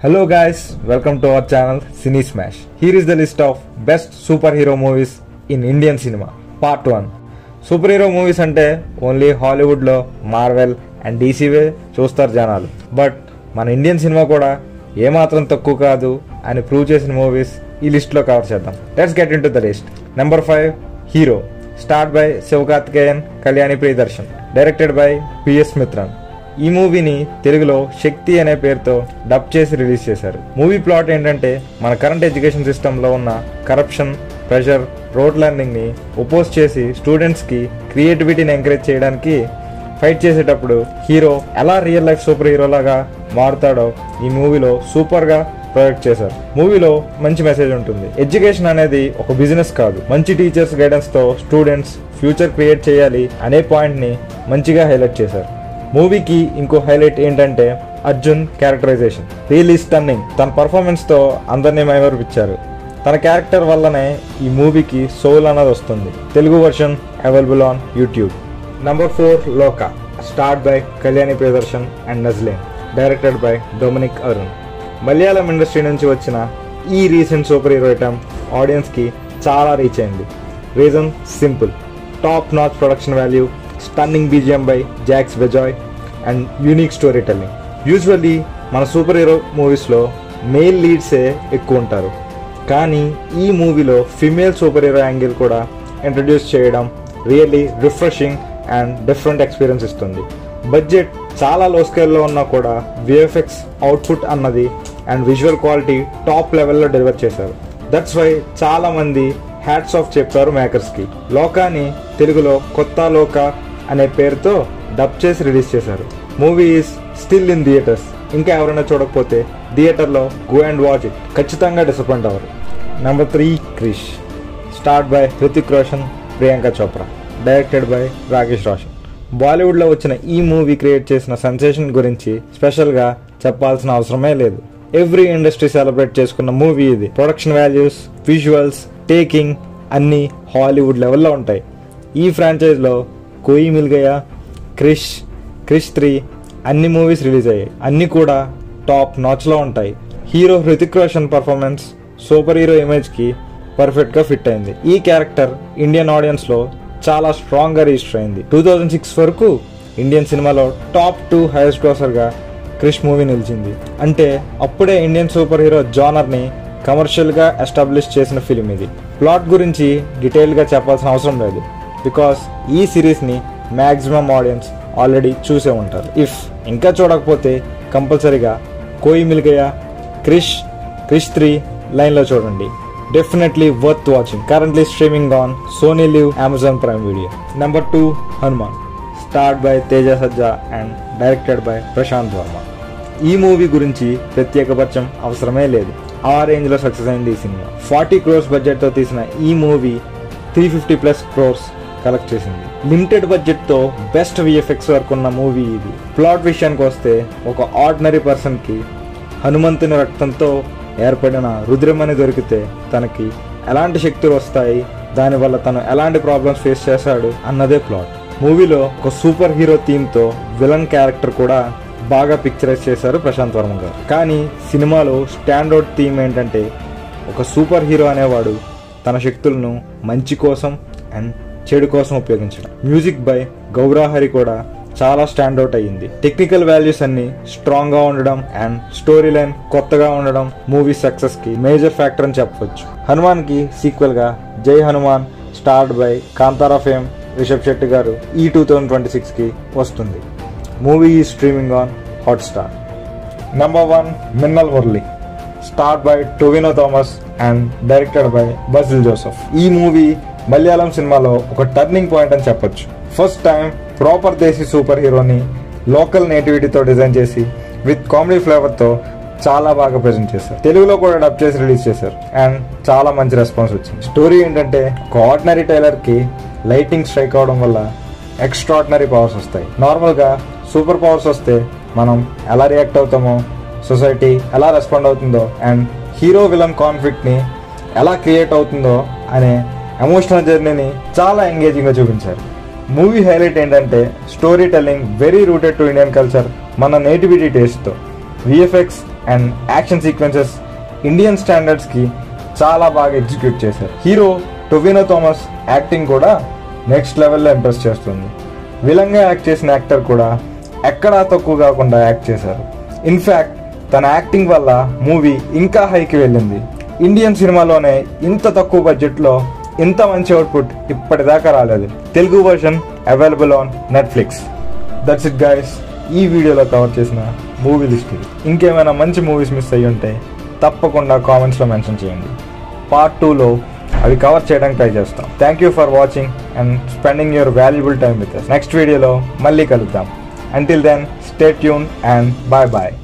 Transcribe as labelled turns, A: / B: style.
A: Hello guys, welcome to our channel Cine Smash. Here is the list of best superhero movies in Indian cinema. Part 1. Superhero movies అంటే only హాలీవుడ్లో Marvel and డీసీవే చూస్తారు జనాలు. But మన Indian cinema కూడా ఏమాత్రం తక్కువ కాదు అని ప్రూవ్ చేసిన మూవీస్ ఈ లిస్ట్లో కవర్ చేద్దాం. Let's get in to the list. Number 5 hero, start by Sivakarthikeyan, Kalyani Priyadarshan, directed by PS Mithran. ఈ మూవీని తెలుగులో శక్తి అనే పేరుతో డబ్ చేసి రిలీజ్ చేశారు. మూవీ ప్లాట్ ఏంటంటే మన కరెంట్ ఎడ్యుకేషన్ సిస్టంలో ఉన్న కరప్షన్, ప్రెషర్, రోడ్ లెర్నింగ్ ని ఒపోజ్ చేసి స్టూడెంట్స్ కి క్రియేటివిటీని ఎంకరేజ్ చేయడానికి ఫైట్ చేసేటప్పుడు హీరో ఎలా రియల్ లైఫ్ సూపర్ హీరో లాగా మారుతాడో ఈ మూవీలో సూపర్ గా ప్రొజెక్ట్ చేశారు. మూవీలో మంచి మెసేజ్ ఉంటుంది. ఎడ్యుకేషన్ అనేది ఒక బిజినెస్ కాదు, మంచి టీచర్స్ గైడెన్స్ తో స్టూడెంట్స్ ఫ్యూచర్ క్రియేట్ చేయాలి అనే పాయింట్ ని మంచిగా హైలైట్ చేశారు. మూవీకి ఇంకో హైలైట్ ఏంటంటే అర్జున్ క్యారెక్టరైజేషన్ రియల్లీ స్టన్నింగ్. తన పర్ఫార్మెన్స్ తో అందరినీ మైమరిపించారు. తన క్యారెక్టర్ వల్లనే ఈ మూవీకి సోల్ అన్నది వస్తుంది. Telugu version available on YouTube. Number 4 Lokah, start by Kalyani Priyadarshan and Naslen, directed by Dominic Arun. Malayalam industry నుంచి వచ్చిన ఈ recent super hero item audience కి చాలా రీచ్ అయింది. Reason simple, top notch production value, stunning BGM by Jakes Bejoy and unique story telling. Usually మన super hero మూవీస్లో male లీడ్సే ఎక్కువ ఉంటారు, కానీ ఈ మూవీలో ఫిమేల్ సూపర్ హీరో యాంగిల్ కూడా ఇంట్రడ్యూస్ చేయడం really refreshing and different experience ఇస్తుంది. బడ్జెట్ చాలా లో స్కేల్లో ఉన్నా కూడా విఎఫ్ఎక్స్ అవుట్పుట్ అన్నది అండ్ విజువల్ క్వాలిటీ టాప్ లెవెల్లో డెలివర్ చేశారు. దట్స్ వై చాలా మంది హ్యాట్స్ ఆఫ్ చెప్పారు మేకర్స్ కి. లోకాని తెలుగులో కొత్త లోకా అనే పేరుతో డబ్ చేసి రిలీజ్ చేశారు. Movie is still in theatres. ఇంకా ఎవరైనా చూడకపోతే థియేటర్లో గో అండ్ వాచ్ ఇట్. ఖచ్చితంగా డిసప్పాయింట్ అవ్వరు. Number 3 Krrish, starred by Hrithik Roshan, Priyanka Chopra, directed by Rakesh Roshan. బాలీవుడ్లో వచ్చిన ఈ మూవీ క్రియేట్ చేసిన సెన్సేషన్ గురించి స్పెషల్గా చెప్పాల్సిన అవసరమే లేదు. ఎవ్రీ ఇండస్ట్రీ సెలబ్రేట్ చేసుకున్న మూవీ ఇది. ప్రొడక్షన్ వాల్యూస్, విజువల్స్, టేకింగ్ అన్నీ హాలీవుడ్ లెవెల్లో ఉంటాయి. ఈ ఫ్రాంచైజ్లో కోయి మిల్ గయా, క్రిష్ 3 అన్ని మూవీస్ రిలీజ్ అయ్యాయి. అన్నీ కూడా టాప్ నాచ్లో ఉంటాయి. Hero Hrithik Roshan performance super hero ఇమేజ్కి పర్ఫెక్ట్గా ఫిట్ అయింది. ఈ క్యారెక్టర్ ఇండియన్ ఆడియన్స్లో చాలా స్ట్రాంగ్గా రిజిస్టర్ అయింది. 2006 వరకు ఇండియన్ సినిమాలో టాప్ 2 హైయెస్ట్ గ్రాసర్గా క్రిష్ మూవీ నిలిచింది. అంటే అప్పుడే ఇండియన్ సూపర్ హీరో జానర్ని కమర్షియల్గా ఎస్టాబ్లిష్ చేసిన ఫిలిం ఇది. ప్లాట్ గురించి డీటెయిల్గా చెప్పాల్సిన అవసరం లేదు, బికాస్ ఈ సిరీస్ని మ్యాక్సిమం ఆడియన్స్ ఆల్రెడీ చూసే ఉంటారు. ఇఫ్ ఇంకా చూడకపోతే కంపల్సరీగా కోయి మిల్ గయా, క్రిష్ 3 లైన్లో చూడండి. Definitely worth watching. Currently streaming on Sony LIV, Amazon Prime Video. Number 2 Hanuman, starred by Teja Sajja and directed by Prashanth Varma. ఈ మూవీ గురించి ప్రత్యేక పరిచయం అవసరమే లేదు. ఆ రేంజ్లో సక్సెస్ అయింది ఈ సినిమా. 40 crores బడ్జెట్తో తీసిన ఈ మూవీ 350+ crores కలెక్ట్ చేసింది. లిమిటెడ్ బడ్జెట్తో బెస్ట్ విఎఫ్ఎక్స్ వర్క్ ఉన్న మూవీ ఇది. ప్లాట్ విషయానికి వస్తే ఒక ఆర్డినరీ పర్సన్కి హనుమంతుని రక్తంతో ఏర్పడిన రుద్రమని దొరికితే తనకి ఎలాంటి శక్తులు వస్తాయి, దానివల్ల తను ఎలాంటి ప్రాబ్లమ్స్ ఫేస్ చేశాడు అన్నదే ప్లాట్. మూవీలో ఒక సూపర్ హీరో థీమ్తో విలన్ క్యారెక్టర్ కూడా బాగా పిక్చరైజ్ చేశారు ప్రశాంత్ వర్మ గారు. కానీ సినిమాలో స్టాండౌట్ థీమ్ ఏంటంటే ఒక సూపర్ హీరో అనేవాడు తన శక్తులను మంచి కోసం అండ్ చెడు కోసం ఉపయోగించడం. మ్యూజిక్ బై గౌరాహరి కూడా చాలా స్టాండౌట్ అయ్యింది. టెక్నికల్ వాల్యూస్ అన్ని స్ట్రాంగ్ గా ఉండడం అండ్ స్టోరీ లైన్ కొత్తగా ఉండడం మూవీ సక్సెస్ కి మేజర్ ఫ్యాక్టర్ అని చెప్పవచ్చు. హనుమాన్ కి సీక్వెల్ గా Jai Hanuman, starred by Kantara fame Rishab Shetty garu ఈ 2026 కి వస్తుంది. మూవీ ఈ streaming on Hotstar. Number 1 Minnal Murali, starred by Tovino Thomas and directed by Basil Joseph. ఈ మూవీ మలయాళం సినిమాలో ఒక టర్నింగ్ పాయింట్ అని చెప్పొచ్చు. First time proper desi super హీరోని లోకల్ నేటివిటీతో డిజైన్ చేసి విత్ కామెడీ ఫ్లేవర్తో చాలా బాగా ప్రెజెంట్ చేశారు. తెలుగులో కూడా డబ్ చేసి రిలీజ్ చేశారు అండ్ చాలా మంచి రెస్పాన్స్ వచ్చింది. స్టోరీ ఏంటంటే ఒక ఆర్డినరీ టైలర్కి లైటింగ్ స్ట్రైక్ అవడం వల్ల ఎక్స్ట్రాడినరీ పవర్స్ వస్తాయి. నార్మల్గా సూపర్ పవర్స్ వస్తే మనం ఎలా రియాక్ట్ అవుతామో, సొసైటీ ఎలా రెస్పాండ్ అవుతుందో అండ్ హీరో విలన్ కాన్ఫ్లిక్ట్ని ఎలా క్రియేట్ అవుతుందో అనే ఎమోషనల్ జర్నీని చాలా ఎంగేజింగ్గా చూపించారు. మూవీ హైలైట్ ఏంటంటే story telling very rooted to Indian culture, మన నేటివిటీ టేస్ట్తో. VFX and action sequences Indian స్టాండర్డ్స్కి చాలా బాగా ఎగ్జిక్యూట్ చేశారు. హీరో టొవినో థామస్ యాక్టింగ్ కూడా నెక్స్ట్ లెవెల్లో ఇంప్రెస్ చేస్తుంది. విలన్గా యాక్ట్ చేసిన యాక్టర్ కూడా ఎక్కడా తక్కువ కాకుండా యాక్ట్ చేశారు. ఇన్ఫ్యాక్ట్ తన యాక్టింగ్ వల్ల మూవీ ఇంకా హైకి వెళ్ళింది. ఇండియన్ సినిమాలోనే ఇంత తక్కువ బడ్జెట్లో ఇంత మంచి అవుట్పుట్ ఇప్పటిదాకా రాలేదు. Telugu version available on Netflix. That's it guys. ఈ వీడియోలో కవర్ చేసిన మూవీ లిస్ట్ ఇది. ఇంకేమైనా మంచి మూవీస్ మిస్ అయ్యి ఉంటే తప్పకుండా కామెంట్స్లో మెన్షన్ చేయండి. పార్ట్ 2లో అవి కవర్ చేయడానికి ట్రై చేస్తాం. Thank you for watching and spending your valuable time with us. Next వీడియోలో మళ్ళీ కలుద్దాం. Until then, stay tuned and bye bye.